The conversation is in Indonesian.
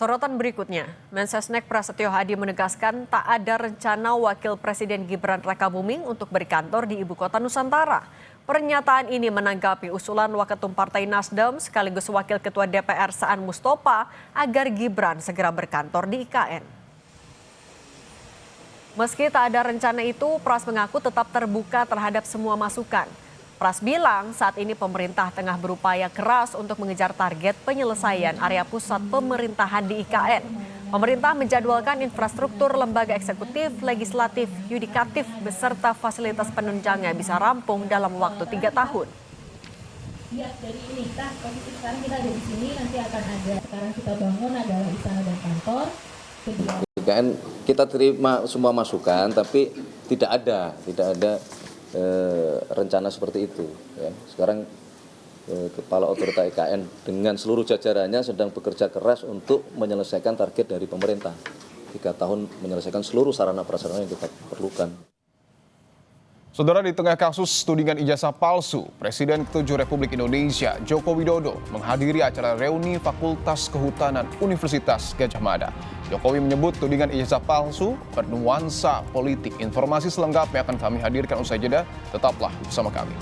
Sorotan berikutnya, Mensesnek Prasetyo Hadi menegaskan tak ada rencana Wakil Presiden Gibran Rakabuming untuk berkantor di Ibu Kota Nusantara. Pernyataan ini menanggapi usulan Waketum Partai Nasdem sekaligus Wakil Ketua DPR Saan Mustopa agar Gibran segera berkantor di IKN. Meski tak ada rencana itu, Pras mengaku tetap terbuka terhadap semua masukan. Pras bilang saat ini pemerintah tengah berupaya keras untuk mengejar target penyelesaian area pusat pemerintahan di IKN. Pemerintah menjadwalkan infrastruktur lembaga eksekutif, legislatif, yudikatif beserta fasilitas penunjangnya bisa rampung dalam waktu 3 tahun. Lihat dari ini, posisi sekarang kita ada di sini, nanti akan ada. Sekarang kita bangun adalah istana dan kantor. IKN kita terima semua masukan, tapi tidak ada rencana seperti itu. Ya. Sekarang Kepala Otorita IKN dengan seluruh jajarannya sedang bekerja keras untuk menyelesaikan target dari pemerintah. 3 tahun menyelesaikan seluruh sarana prasarana yang kita perlukan. Saudara, di tengah kasus tudingan ijazah palsu, Presiden ke-7 Republik Indonesia Joko Widodo menghadiri acara reuni Fakultas Kehutanan Universitas Gadjah Mada. Jokowi menyebut tudingan ijazah palsu bernuansa politik. Informasi selengkapnya akan kami hadirkan usai jeda. Tetaplah bersama kami.